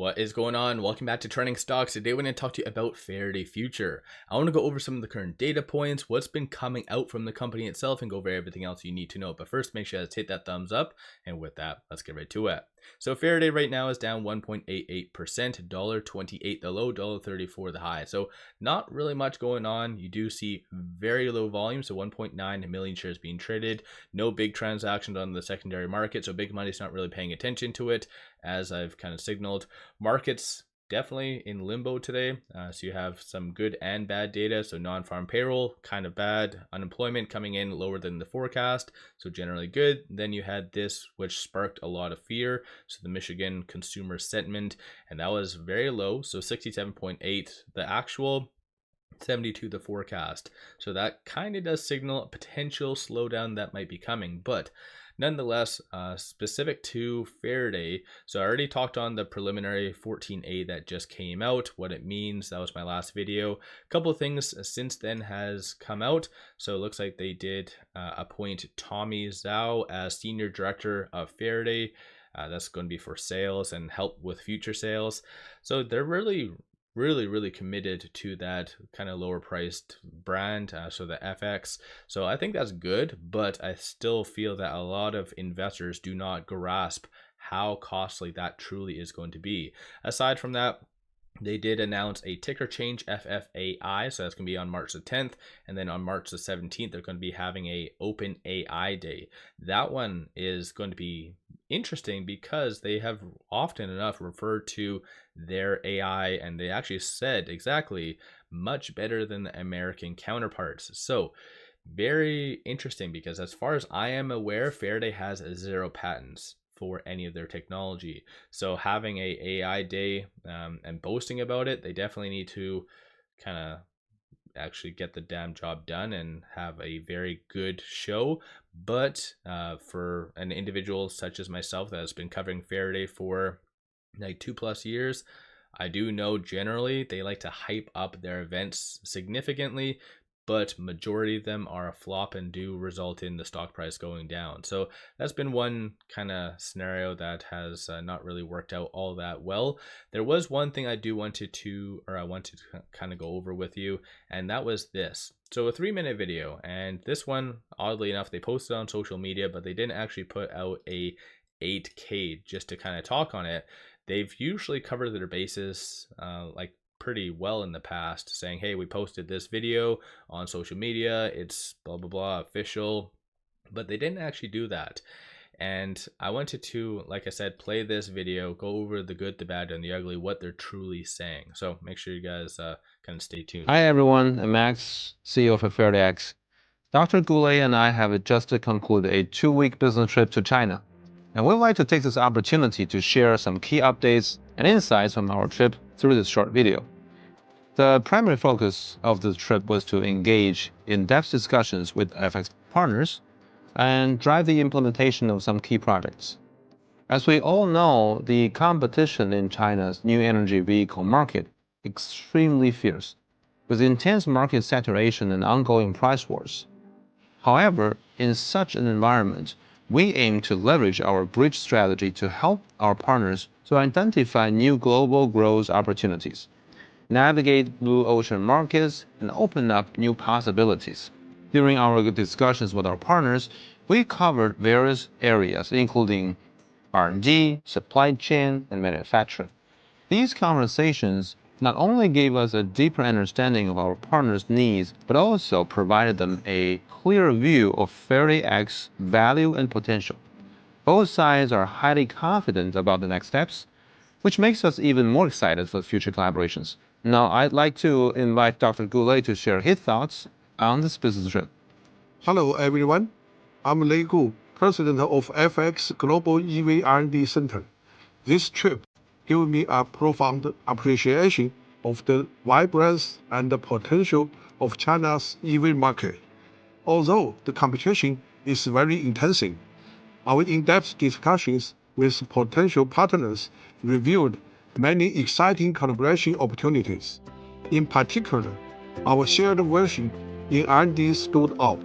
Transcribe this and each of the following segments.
What is going on? Welcome back to Trending Stocks. Today we're going to talk to you about Faraday Future. I want to go over some of the current data points, what's been coming out from the company itself, and go over everything else you need to know. But first, make sure to hit that thumbs up. And with that, let's get right to it. So Faraday right now is down 1.88%, $1.28 the low, $1.34 the high. So not really much going on. You do see very low volume, so 1.9 million shares being traded. No big transactions on the secondary market, so big money's not really paying attention to it, as I've kind of signaled. Markets definitely in limbo today. So you have some good and bad data. So non-farm payroll, kind of bad. Unemployment coming in lower than the forecast, so generally good. Then you had this, which sparked a lot of fear. So the Michigan consumer sentiment, and that was very low. So 67.8 the actual, 72 the forecast. So that kind of does signal a potential slowdown that might be coming, but nonetheless, specific to Faraday, so I already talked on the preliminary 14A that just came out, what it means. That was my last video. A couple of things since then has come out. So it looks like they did appoint 𝗪𝗪𝗧𝗪 as senior director of Faraday. That's going to be for sales and help with future sales. So they're really committed to that kind of lower priced brand, so the FX. So I think that's good, but I still feel that a lot of investors do not grasp how costly that truly is going to be. Aside from that, they did announce a ticker change, FFAI, so that's going to be on March the 10th, and then on March the 17th, they're going to be having a Open AI Day. That one is going to be interesting because they have often enough referred to their AI, and they actually said exactly much better than the American counterparts. So very interesting, because as far as I am aware, Faraday has 0 patents for any of their technology. So having a AI day and boasting about it, they definitely need to kind of actually get the damn job done and have a very good show. But for an individual such as myself that has been covering Faraday for like 2+ years, I do know generally they like to hype up their events significantly, but majority of them are a flop and do result in the stock price going down. So that's been one kind of scenario that has not really worked out all that well. There was one thing I wanted to kind of go over with you, and that was this. So a 3-minute video, and this one, oddly enough, they posted on social media, but they didn't actually put out a 8K just to kind of talk on it. They've usually covered their bases like pretty well in the past, saying, hey, we posted this video on social media, it's blah blah blah official, but they didn't actually do that. And I wanted to, like I said, play this video, go over the good, the bad, and the ugly, what they're truly saying. So make sure you guys kind of stay tuned. Hi everyone, I'm Max, CEO of FFAI. Dr. 𝗪𝗧𝗛𝗧 and I have just concluded a 2-week business trip to China, and we'd like to take this opportunity to share some key updates and insights from our trip through this short video. The primary focus of this trip was to engage in-depth discussions with FX partners and drive the implementation of some key projects. As we all know, the competition in China's new energy vehicle market is extremely fierce, with intense market saturation and ongoing price wars. However, in such an environment, we aim to leverage our bridge strategy to help our partners to identify new global growth opportunities, navigate blue ocean markets, and open up new possibilities. During our discussions with our partners, we covered various areas, including R&D, supply chain, and manufacturing. These conversations not only gave us a deeper understanding of our partners' needs, but also provided them a clear view of FaradayX's value and potential. Both sides are highly confident about the next steps, which makes us even more excited for future collaborations. Now, I'd like to invite Dr. 𝗪𝗧𝗛𝗧 to share his thoughts on this business trip. Hello everyone, I'm 𝗪𝗧𝗪𝗧𝗛, President of FX Global EV R&D Center. This trip gave me a profound appreciation of the vibrance and the potential of China's EV market. Although the competition is very intensive, our in-depth discussions with potential partners revealed many exciting collaboration opportunities. In particular, our shared vision in R&D stood out.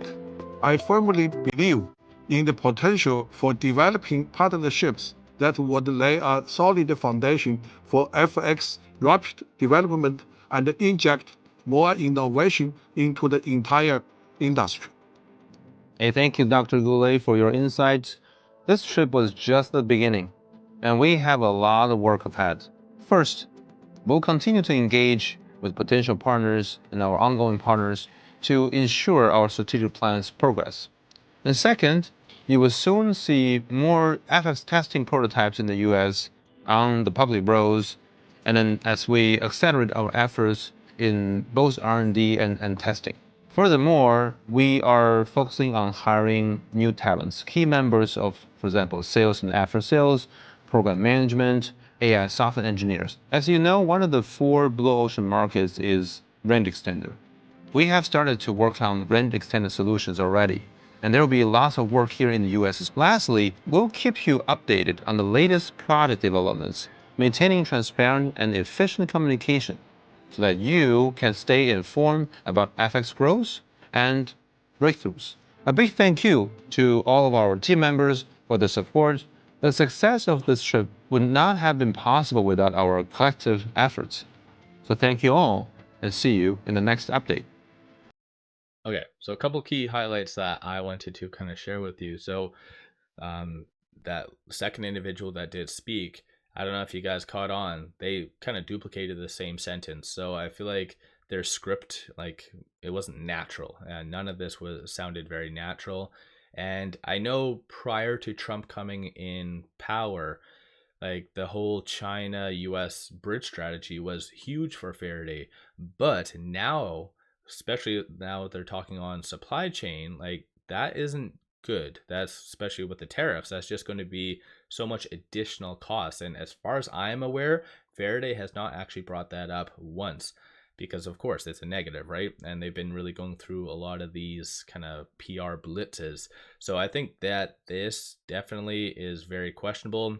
I firmly believe in the potential for developing partnerships that would lay a solid foundation for FX rapid development and inject more innovation into the entire industry. Hey, thank you, Dr. Ghoulet, for your insights. This trip was just the beginning, and we have a lot of work ahead. First, we'll continue to engage with potential partners and our ongoing partners to ensure our strategic plans progress. And second, you will soon see more FX testing prototypes in the US on the public roads, and then as we accelerate our efforts in both R&D and testing. Furthermore, we are focusing on hiring new talents, key members of, for example, sales and after sales, program management, AI software engineers. As you know, one of the 4 blue ocean markets is rent extender. We have started to work on rent extender solutions already, and there will be lots of work here in the US. Lastly, we'll keep you updated on the latest product developments, maintaining transparent and efficient communication so that you can stay informed about FX growth and breakthroughs. A big thank you to all of our team members for the support. The success of this trip would not have been possible without our collective efforts. So thank you all, and see you in the next update. Okay, so a couple key highlights that I wanted to kind of share with you. So that second individual that did speak, I don't know if you guys caught on, they kind of duplicated the same sentence. So I feel like their script, like, it wasn't natural, and none of this sounded very natural. And I know prior to Trump coming in power, like the whole China US bridge strategy was huge for Faraday, but now, especially now they're talking on supply chain, like that isn't good. That's especially with the tariffs, that's just going to be so much additional cost. And as far as I'm aware, Faraday has not actually brought that up once, because of course it's a negative, right? And they've been really going through a lot of these kind of PR blitzes. So I think that this definitely is very questionable.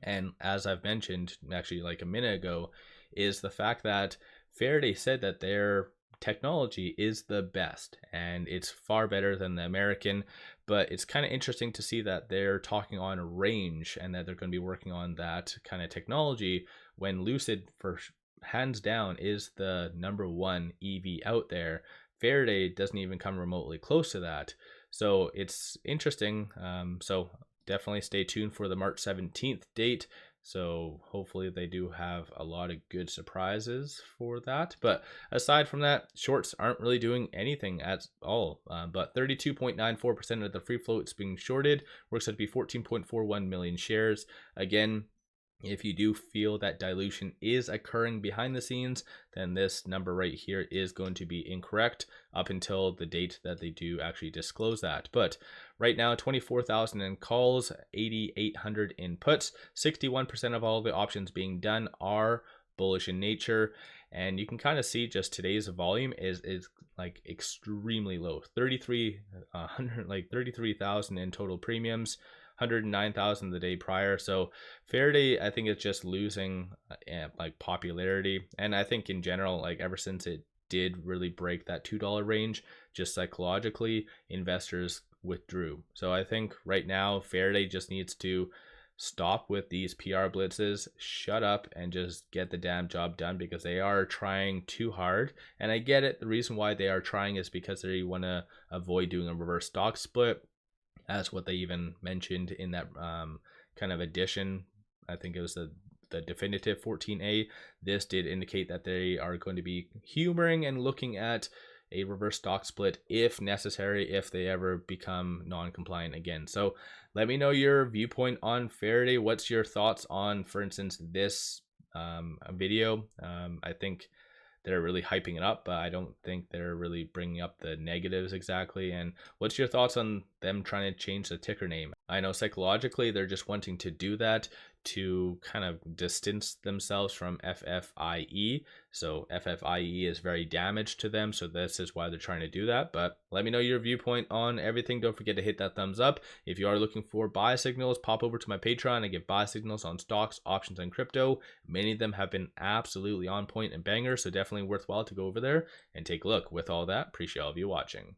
And as I've mentioned actually like a minute ago, is the fact that Faraday said that their technology is the best and it's far better than the American. But it's kind of interesting to see that they're talking on range and that they're going to be working on that kind of technology when Lucid, for hands down, is the #1 EV out there. Faraday doesn't even come remotely close to that. So it's interesting. So definitely stay tuned for the March 17th date. So hopefully they do have a lot of good surprises for that. But aside from that, shorts aren't really doing anything at all. But 32.94% of the free float is being shorted. Works out to be 14.41 million shares. Again, if you do feel that dilution is occurring behind the scenes, then this number right here is going to be incorrect up until the date that they do actually disclose that. But right now, 24,000 in calls, 8,800 in puts, 61% of all the options being done are bullish in nature. And you can kind of see just today's volume is like extremely low, 33,000 in total premiums, 109,000 the day prior. So Faraday, I think, it's just losing like popularity. And I think in general, like ever since it did really break that $2 range, just psychologically, investors withdrew. So I think right now Faraday just needs to stop with these PR blitzes, shut up, and just get the damn job done, because they are trying too hard. And I get it. The reason why they are trying is because they want to avoid doing a reverse stock split. As what they even mentioned in that kind of edition. I think it was the definitive 14A. This did indicate that they are going to be humoring and looking at a reverse stock split if necessary, if they ever become non-compliant again. So let me know your viewpoint on Faraday. What's your thoughts on, for instance, this video? I think they're really hyping it up, but I don't think they're really bringing up the negatives exactly. And what's your thoughts on them trying to change the ticker name? I know psychologically they're just wanting to do that to kind of distance themselves from FFIE. So FFIE is very damaged to them. So this is why they're trying to do that. But let me know your viewpoint on everything. Don't forget to hit that thumbs up. If you are looking for buy signals, pop over to my Patreon. I give buy signals on stocks, options, and crypto. Many of them have been absolutely on point and bangers. So definitely worthwhile to go over there and take a look. With all that, appreciate all of you watching.